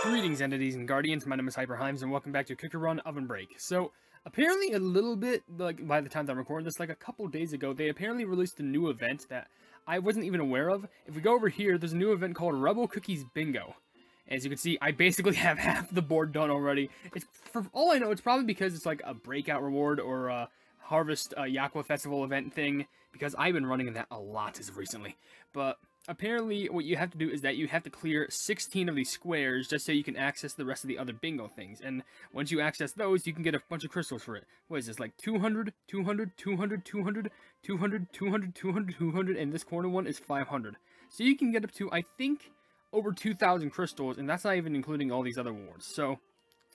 Greetings, entities and guardians. My name is HyperHimes, and welcome back to Cookie Run OvenBreak. So, apparently, a little bit, like, by the time that I'm recording this, like a couple days ago, they apparently released a new event that I wasn't even aware of. If we go over here, there's a new event called Rebel Cookies Bingo. As you can see, I basically have half the board done already. It's, for all I know, it's probably because it's like a breakout reward or a Harvest Yakwa Festival event thing, because I've been running that a lot as of recently. But apparently, what you have to do is that you have to clear 16 of these squares just so you can access the rest of the other bingo things. And once you access those, you can get a bunch of crystals for it. What is this, like 200, 200, 200, 200, 200, 200, 200, 200, and this corner one is 500. So you can get up to, I think, over 2,000 crystals, and that's not even including all these other rewards. So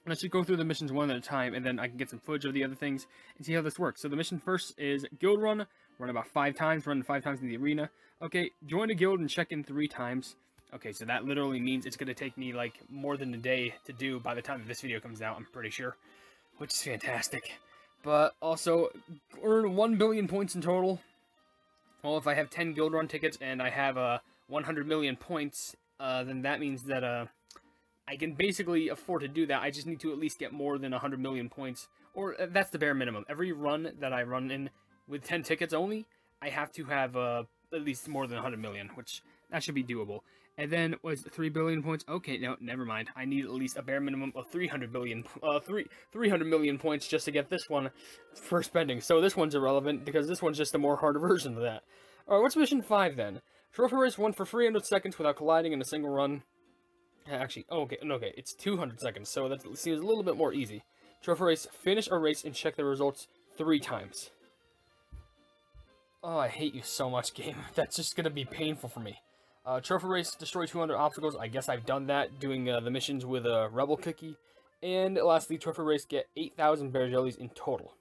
let's just go through the missions one at a time, and then I can get some footage of the other things and see how this works. So the mission first is Guild Run. Run about 5 times, run 5 times in the arena. Okay, join a guild and check in 3 times. Okay, so that literally means it's going to take me, like, more than a day to do by the time that this video comes out, I'm pretty sure. Which is fantastic. But also, earn 1 billion points in total. Well, if I have 10 Guild Run tickets and I have 100 million points, then that means that I can basically afford to do that. I just need to at least get more than 100 million points. Or that's the bare minimum. Every run that I run in with 10 tickets only, I have to have at least more than 100 million, which that should be doable. And then was 3 billion points. Okay, no, never mind. I need at least a bare minimum of 300 million points just to get this one for spending. So this one's irrelevant because this one's just a more harder version of that. All right, what's mission 5 then? Trophy race 1 for 300 seconds without colliding in a single run. Actually, okay, it's 200 seconds, so that seems a little bit more easy. Trophy race, finish a race and check the results 3 times. Oh, I hate you so much, game. That's just gonna be painful for me. Trophy race, destroy 200 obstacles. I guess I've done that, doing the missions with a Rebel Cookie. And lastly, trophy race, get 8,000 bear jellies in total.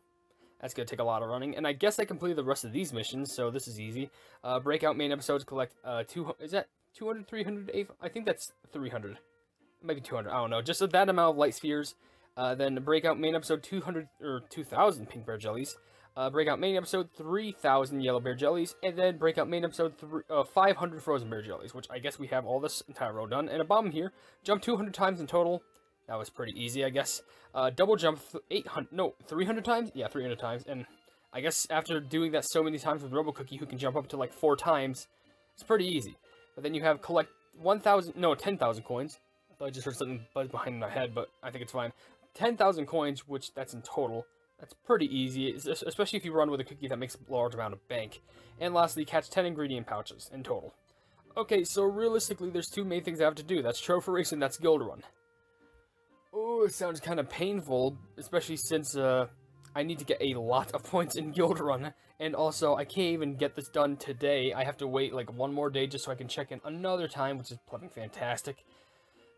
That's gonna take a lot of running. And I guess I completed the rest of these missions, so this is easy. Breakout main episodes, collect 200. Is that 200, 300, 800? I think that's 300. Maybe 200. I don't know. Just that amount of light spheres. Then breakout main episode 200 or 2,000 pink bear jellies. Breakout main episode 3,000 yellow bear jellies, and then breakout main episode 500 frozen bear jellies, which I guess we have all this entire row done. And a bomb here, jump 200 times in total. That was pretty easy, I guess. Double jump 300 times? Yeah, 300 times. And I guess after doing that so many times with Robo Cookie, who can jump up to like 4 times, it's pretty easy. But then you have collect 10,000 coins. I thought I just heard something buzz behind my head, but I think it's fine. 10,000 coins, which that's in total. That's pretty easy, especially if you run with a cookie that makes a large amount of bank. And lastly, catch 10 ingredient pouches in total. Okay, so realistically, there's 2 main things I have to do. That's Trophy Race and that's Guild Run. Oh, it sounds kind of painful, especially since I need to get a lot of points in Guild Run. And also, I can't even get this done today. I have to wait like 1 more day just so I can check in another time, which is fucking fantastic.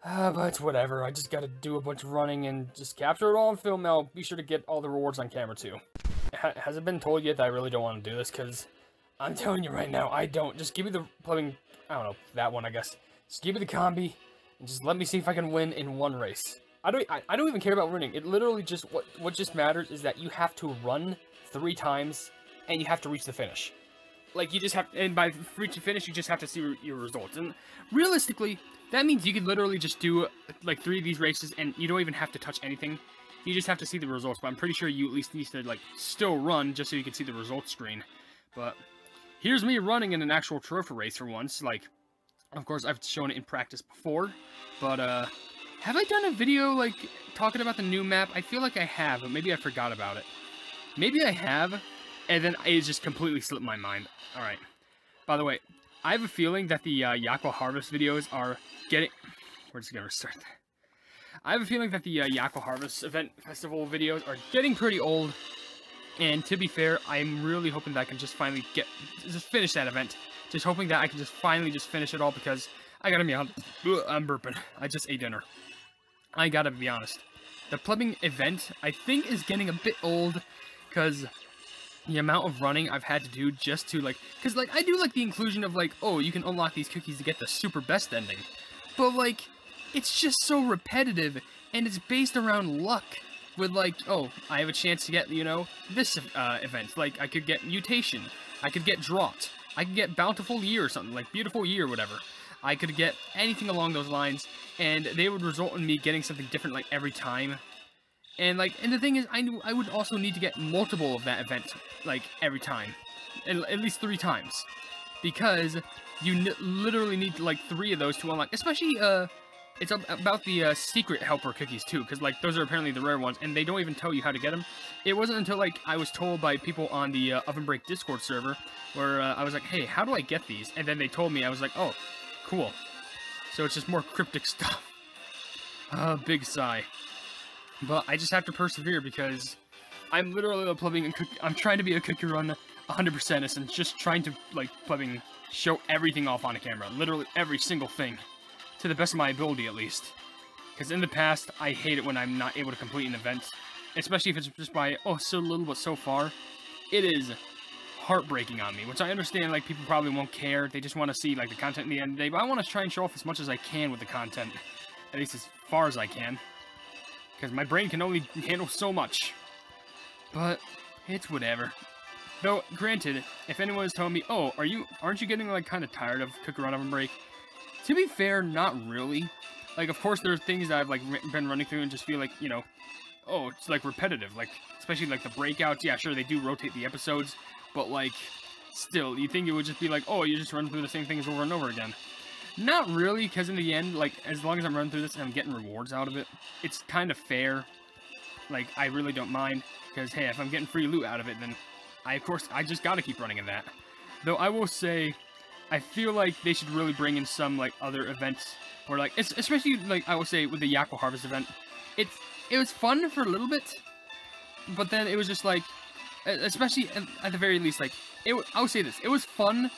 But it's whatever, I just gotta do a bunch of running and just capture it all on film. Now, be sure to get all the rewards on camera, too. Has it been told yet that I really don't want to do this? Because I'm telling you right now, I don't. Just give me the plumbing, I don't know, that one, I guess. Just give me the combi, and just let me see if I can win in 1 race. I don't even care about winning. It literally just, what just matters is that you have to run 3 times, and you have to reach the finish. Like, you just have, and by reaching finish, you just have to see your results. And realistically, that means you could literally just do, like, 3 of these races, and you don't even have to touch anything. You just have to see the results, but I'm pretty sure you at least need to, like, still run just so you can see the results screen. But here's me running in an actual trophy race for once. Like, of course, I've shown it in practice before, but, have I done a video, like, talking about the new map? I feel like I have, but maybe I forgot about it. Maybe I have, and then it just completely slipped my mind. Alright. By the way, I have a feeling that the Yakwa Harvest videos are getting... We're just gonna restart that. I have a feeling that the Yakwa Harvest event festival videos are getting pretty old. And to be fair, I'm really hoping that I can just finally just finish that event. Just hoping that I can just finally just finish it all because I gotta be honest. I'm burping. I just ate dinner. I gotta be honest. The plumbing event, I think, is getting a bit old because the amount of running I've had to do just to, like, because, like, I do like the inclusion of, like, oh, you can unlock these cookies to get the super best ending. But, like, it's just so repetitive, and it's based around luck. With, like, oh, I have a chance to get, you know, this event. Like, I could get Mutation. I could get Drought. I could get Bountiful Year or something, like Beautiful Year or whatever. I could get anything along those lines, and they would result in me getting something different, like, every time. And, like, and the thing is, I knew I would also need to get multiple of that event, like, every time. At least 3 times. Because you literally need, like, 3 of those to unlock. Especially, it's about the secret helper cookies, too. Because, like, those are apparently the rare ones, and they don't even tell you how to get them. It wasn't until, like, I was told by people on the OvenBreak Discord server, where I was like, hey, how do I get these? And then they told me, I was like, oh, cool. So it's just more cryptic stuff. Big sigh. But I just have to persevere because I'm literally plubbing I'm trying to be a cookie run 100% and just trying to, like, plubbing show everything off on a camera. Literally every single thing. To the best of my ability, at least. Because in the past, I hate it when I'm not able to complete an event. Especially if it's just by, oh, so little but so far. It is heartbreaking on me. Which I understand, like, people probably won't care. They just want to see, like, the content in the end of the day. But I want to try and show off as much as I can with the content. At least as far as I can. Because my brain can only handle so much. But it's whatever. Though, granted, if anyone is telling me, oh, aren't you getting, like, kind of tired of Cook Around OvenBreak? To be fair, not really. Like, of course, there are things that I've, like, been running through and just feel like, you know, oh, it's, like, repetitive. Like, especially, like, the breakouts. Yeah, sure, they do rotate the episodes. But, like, still, you think it would just be like, oh, you just run through the same things over and over again. Not really, because in the end, like, as long as I'm running through this and I'm getting rewards out of it, it's kind of fair. Like, I really don't mind. Because, hey, if I'm getting free loot out of it, then I just gotta keep running in that. Though, I will say, I feel like they should really bring in some, like, other events. Or, like, especially, like, I will say, with the Yakko Harvest event. It was fun for a little bit. But then it was just, like, especially at the very least, like, I would say this. It was fun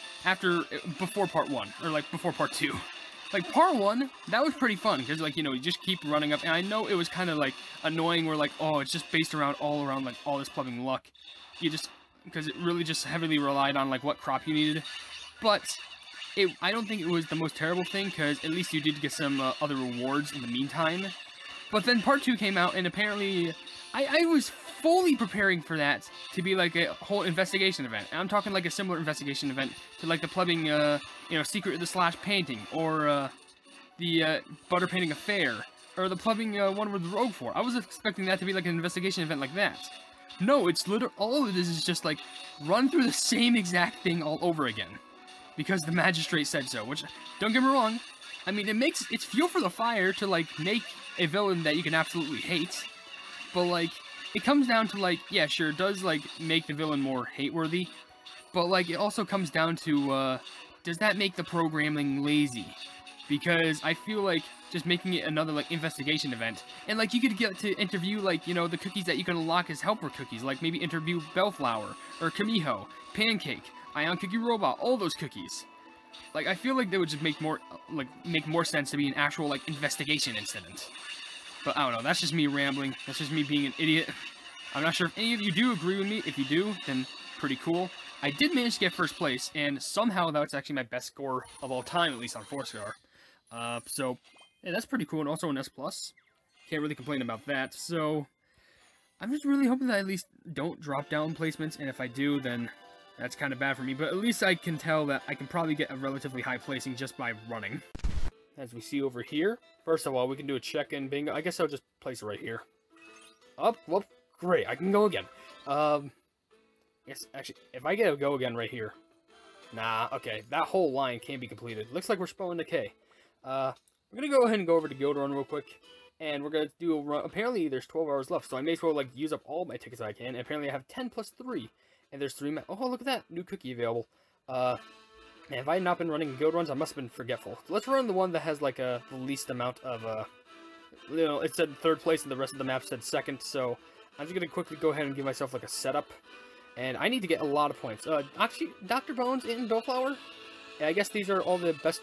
before part 1. Or, like, before part 2. Like, part 1, that was pretty fun. Because, like, you know, you just keep running up. And I know it was kind of, like, annoying where, like, oh, it's just based all around, like, all this plumbing luck. Because it really just heavily relied on, like, what crop you needed. But I don't think it was the most terrible thing, because at least you did get some other rewards in the meantime. But then part 2 came out, and apparently I was fully preparing for that to be like a whole investigation event. And I'm talking like a similar investigation event to like the plumbing, you know, Secret of the Slash painting, or the butter painting affair, or the plumbing one with the Rogue for. I was expecting that to be like an investigation event like that. No, it's literally, all of it is just like, run through the same exact thing all over again. Because the magistrate said so, which, don't get me wrong, I mean, it's fuel for the fire to, like, make a villain that you can absolutely hate. But, like, it comes down to, like, yeah, sure, it does, like, make the villain more hate-worthy. But, like, it also comes down to, does that make the programming lazy? Because I feel like just making it another, like, investigation event. And, like, you could get to interview, like, you know, the cookies that you can unlock as helper cookies. Like, maybe interview Bellflower, or Kamiho, Pancake, Ion Cookie Robot, all those cookies. Like, I feel like they would just make more sense to be an actual, like, investigation incident. But I don't know, that's just me rambling. That's just me being an idiot. I'm not sure if any of you do agree with me. If you do, then pretty cool. I did manage to get first place, and somehow that's actually my best score of all time, at least on Foursquare. So, yeah, that's pretty cool, and also an S+. Can't really complain about that, so I'm just really hoping that I at least don't drop down placements, and if I do, then that's kind of bad for me, but at least I can tell that I can probably get a relatively high placing just by running. As we see over here, first of all, we can do a check-in bingo. I guess I'll just place it right here. Up, whoop, great, I can go again. Yes, actually, if I get a go again right here. Nah, okay, that whole line can't be completed. Looks like we're spelling the K. We're gonna go ahead and go over to Guild Run real quick. And we're gonna do a run. Apparently, there's 12 hours left, so I may as well, like, use up all my tickets I can. And apparently, I have 10 plus 3. And there's 3 oh, look at that! New cookie available. Man, if I had not been running guild runs, I must have been forgetful. So let's run the one that has, like, the least amount of, you know, it said 3rd place and the rest of the map said 2nd, so I'm just gonna quickly go ahead and give myself, like, a setup. And I need to get a lot of points. Actually, Dr. Bones and Bellflower, I guess these are all the best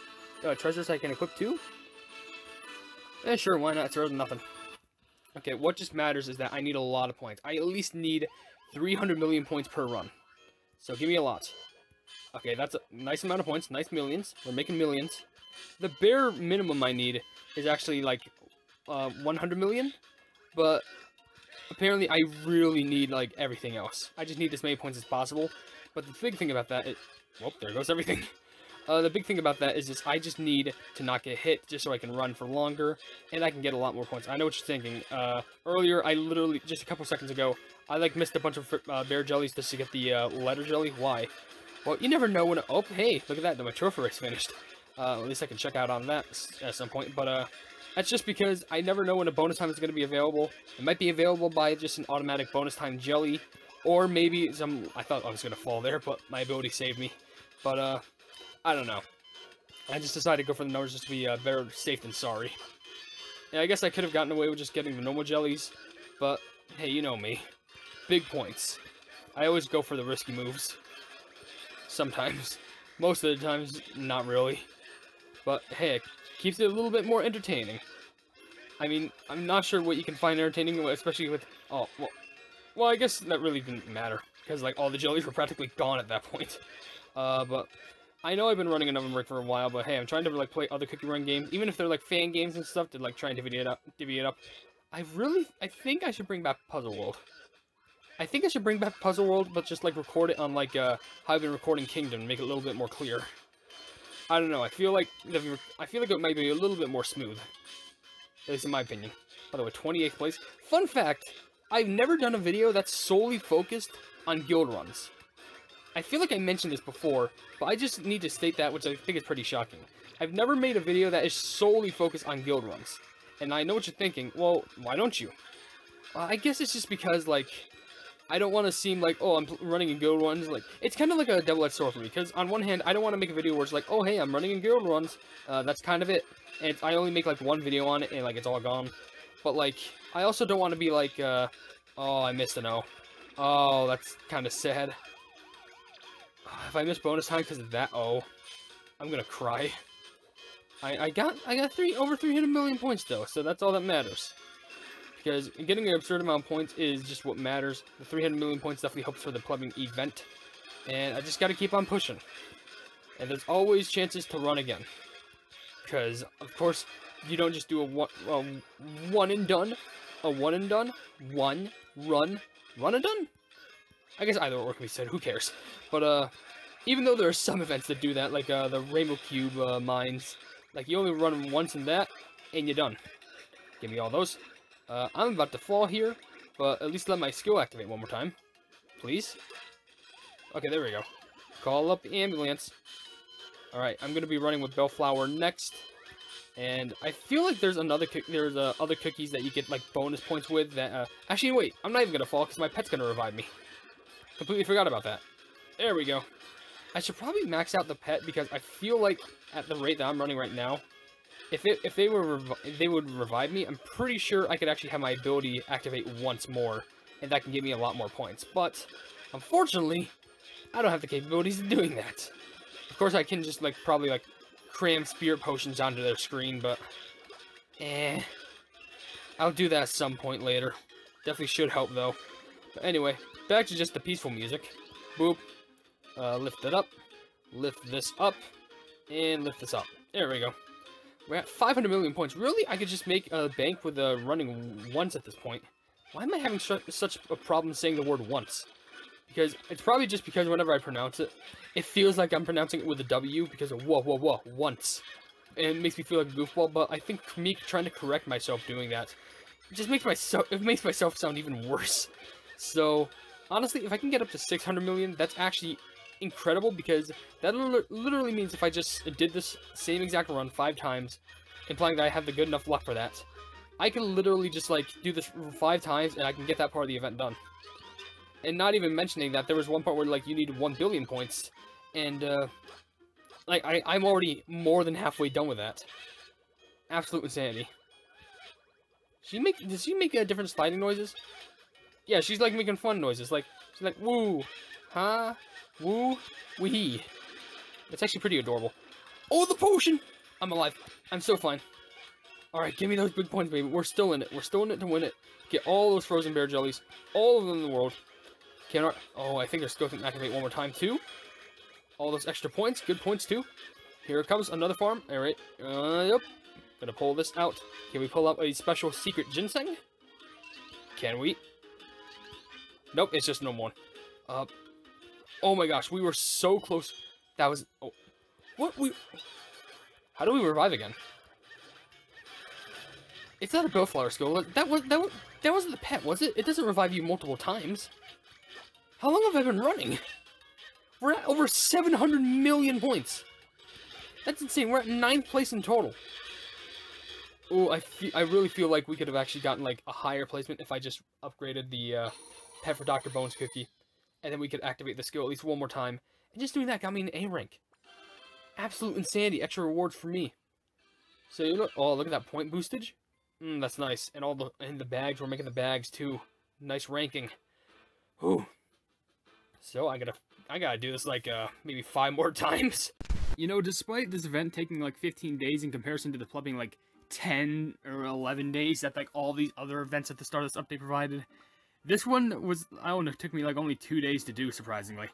treasures I can equip too. Sure, why not? It's better than nothing. Okay, what just matters is that I need a lot of points. I at least need 300 million points per run. So give me a lot. Okay, that's a nice amount of points. Nice millions. We're making millions. The bare minimum I need is actually like 100 million. But apparently I really need like everything else. I just need as many points as possible. But the big thing about that is... Whoop, there goes everything. The big thing about that is just I just need to not get hit just so I can run for longer, and I can get a lot more points. I know what you're thinking. Earlier, I literally, just a couple seconds ago, I like missed a bunch of bear jellies just to get the letter jelly. Why? Well, you never know when... Oh, hey, look at that. My trophy race finished. At least I can check out on that at some point. But that's just because I never know when a bonus time is going to be available. It might be available by just an automatic bonus time jelly. Or maybe some... I thought I was going to fall there, but my ability saved me. But, I don't know. I just decided to go for the numbers just to be better safe than sorry. And I guess I could have gotten away with just getting the normal jellies. But, hey, you know me. Big points. I always go for the risky moves. Sometimes. Most of the times, not really. But, hey, it keeps it a little bit more entertaining. I mean, I'm not sure what you can find entertaining, especially with... Oh, well, I guess that really didn't matter. Because, like, all the jellies were practically gone at that point. But... I know I've been running an OvenBreak for a while, but hey, I'm trying to, like, play other cookie run games. Even if they're, like, fan games and stuff to, like, try and divvy it up. I think I should bring back Puzzle World. I think I should bring back Puzzle World, but just, like, record it on, like, how I've been recording Kingdom and make it a little bit more clear. I don't know, I feel like it might be a little bit more smooth. At least in my opinion. By the way, 28th place. Fun fact, I've never done a video that's solely focused on guild runs. I feel like I mentioned this before, but I just need to state that, which I think is pretty shocking. I've never made a video that is solely focused on guild runs. And I know what you're thinking, well, why don't you? I guess it's just because, like, I don't want to seem like, oh, I'm running in guild runs. Like, it's kind of like a double-edged sword for me, because on one hand, I don't want to make a video where it's like, oh, hey, I'm running in guild runs. That's kind of it. And I only make, like, one video on it, and, like, it's all gone. But, like, I also don't want to be like, oh, I missed an O. Oh, that's kind of sad. If I miss bonus time because of that, I'm gonna cry. I got over 300 million points though, so that's all that matters. Because getting an absurd amount of points is just what matters. The 300 million points definitely helps for the plumbing event, and I just gotta keep on pushing. And there's always chances to run again, because of course you don't just do a one and done, one run and done. I guess either or can be said, who cares? But, even though there are some events that do that, like, the Rainbow Cube, mines, like, you only run once in that, and you're done. Give me all those. I'm about to fall here, but at least let my skill activate one more time. Please? Okay, there we go. Call up the ambulance. Alright, I'm gonna be running with Bellflower next. And I feel like there's other cookies that you get, like, bonus points with that, actually, wait, I'm not even gonna fall, because my pet's gonna revive me. Completely forgot about that. There we go. I should probably max out the pet because I feel like at the rate that I'm running right now, if they would revive me, I'm pretty sure I could actually have my ability activate once more, and that can give me a lot more points. But unfortunately, I don't have the capabilities of doing that. Of course, I can just probably cram spirit potions onto their screen, but I'll do that at some point later. Definitely should help though. But anyway, back to just the peaceful music. Boop. Lift it up. Lift this up. And lift this up. There we go. We're at 500 million points. Really? I could just make a bank with running once at this point. Why am I having such a problem saying the word once? Because it's probably just because whenever I pronounce it, it feels like I'm pronouncing it with a W because of whoa, once. And it makes me feel like a goofball, but I think me trying to correct myself doing that, it just makes myself sound even worse. So, honestly, if I can get up to 600 million, that's actually incredible, because that literally means if I just did this same exact run 5 times, implying that I have the good enough luck for that, I can literally just, do this 5 times, and I can get that part of the event done. And not even mentioning that there was one part where, you need 1 billion points, and, I'm already more than halfway done with that. Absolute insanity. Does she make different sliding noises? Yeah, she's, making fun noises, she's like, woo, huh, woo, wee. It's actually pretty adorable. Oh, the potion! I'm alive. I'm so fine. Alright, give me those big points, baby. We're still in it. We're still in it to win it. Get all those frozen bear jellies. All of them in the world. Oh, I think their skill can activate one more time, too. All those extra points. Good points, too. Here it comes. Another farm. Alright. Yep. Gonna pull this out. Can we pull out a special secret ginseng? Can we? Nope, it's just no one. Oh my gosh, we were so close. That was... Oh. What we... How do we revive again? It's not a Bellflower skill. That wasn't the pet, was it? It doesn't revive you multiple times. How long have I been running? We're at over 700 million points. That's insane. We're at 9th place in total. Oh, I really feel like we could have actually gotten like a higher placement if I just upgraded the pet for Dr. Bones Cookie, and then we could activate the skill at least one more time. And just doing that got me an A rank. Absolute insanity. Extra rewards for me. So you know, oh, look at that point boostage. That's nice. And all the bags, we're making the bags too. Nice ranking. Whew. So I gotta do this like maybe 5 more times. You know, despite this event taking like 15 days in comparison to the club being like 10 or 11 days that like all these other events at the start of this update provided, this one was, I don't know, it took me like only 2 days to do, surprisingly.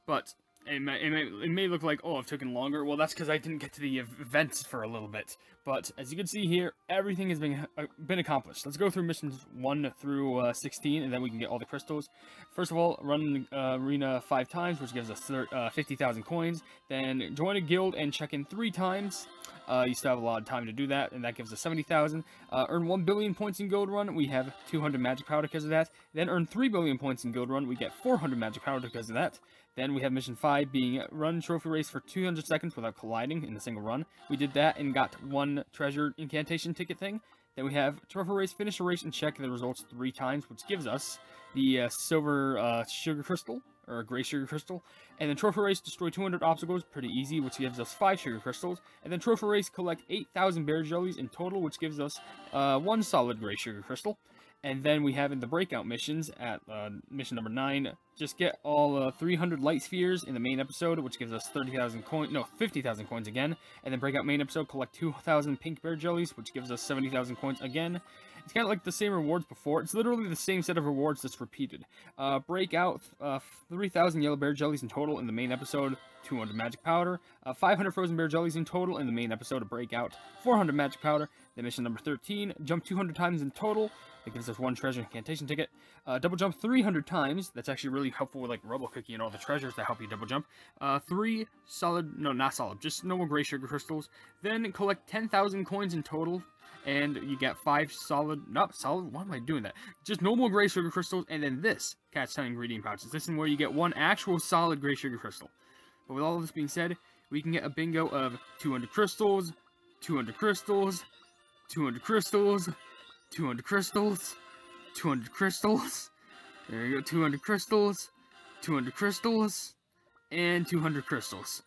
But it may look like, oh, I've taken longer. Well, that's because I didn't get to the events for a little bit. But as you can see here, everything has been accomplished. Let's go through missions 1 through 16, and then we can get all the crystals. First of all, run arena 5 times, which gives us 50,000 coins. Then join a guild and check in 3 times. You still have a lot of time to do that, and that gives us 70,000. Earn 1 billion points in Guild Run. We have 200 magic powder because of that. Then earn 3 billion points in Guild Run. We get 400 magic powder because of that. Then we have mission 5 being run trophy race for 200 seconds without colliding in a single run. We did that and got 1 treasure incantation ticket thing. Then we have trophy race, finish a race, and check the results 3 times, which gives us the silver sugar crystal, or gray sugar crystal. And then trophy race, destroy 200 obstacles, pretty easy, which gives us 5 sugar crystals. And then trophy race, collect 8,000 bear jellies in total, which gives us 1 solid gray sugar crystal. And then we have in the breakout missions at mission number 9, just get all 300 light spheres in the main episode, which gives us 30,000 coins, no, 50,000 coins again. And then breakout main episode, collect 2,000 pink bear jellies, which gives us 70,000 coins again. It's kind of like the same rewards before. It's literally the same set of rewards that's repeated. Breakout, 3,000 yellow bear jellies in total in the main episode, 200 magic powder, 500 frozen bear jellies in total in the main episode of Breakout, 400 magic powder. Then mission number 13, jump 200 times in total. That gives us 1 treasure incantation ticket. Double jump 300 times. That's actually really helpful with like Rubble Cookie and all the treasures that help you double jump. 3 solid, no, not solid, just normal gray sugar crystals. Then collect 10,000 coins in total. And you get 5 solid, not solid, why am I doing that? Just normal gray sugar crystals, and then this, Catch 10 ingredient pouches. This is where you get 1 actual solid gray sugar crystal. But with all of this being said, we can get a bingo of 200 crystals, 200 crystals, 200 crystals, 200 crystals, 200 crystals, there you go, 200 crystals, 200 crystals, and 200 crystals.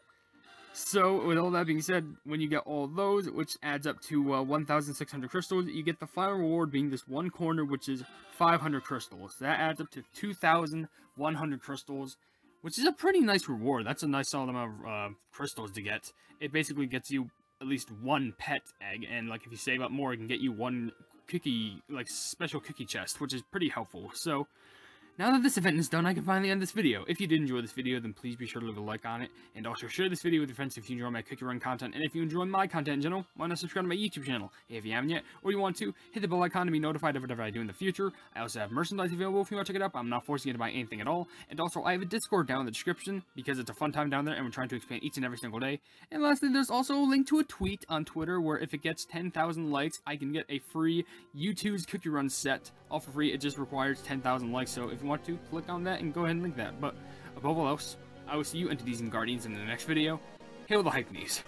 So, with all that being said, when you get all those, which adds up to 1,600 crystals, you get the final reward being this 1 corner, which is 500 crystals. That adds up to 2,100 crystals, which is a pretty nice reward. That's a nice solid amount of crystals to get. It basically gets you at least 1 pet egg, and like if you save up more, it can get you 1 cookie, like special cookie chest, which is pretty helpful. So now that this event is done, I can finally end this video. If you did enjoy this video, then please be sure to leave a like on it, and also share this video with your friends if you enjoy my cookie run content, and if you enjoy my content in general, why not subscribe to my YouTube channel if you haven't yet, or you want to, hit the bell icon to be notified of whatever I do in the future. I also have merchandise available if you want to check it out. I'm not forcing you to buy anything at all, and also I have a Discord down in the description, because it's a fun time down there, and we're trying to expand each and every single day. And lastly, there's also a link to a tweet on Twitter, where if it gets 10,000 likes, I can get a free YouTube's cookie run set, all for free. It just requires 10,000 likes, so if you want to, click on that and go ahead and link that. But above all else, I will see you entities and guardians in the next video. Hail the Hypenese.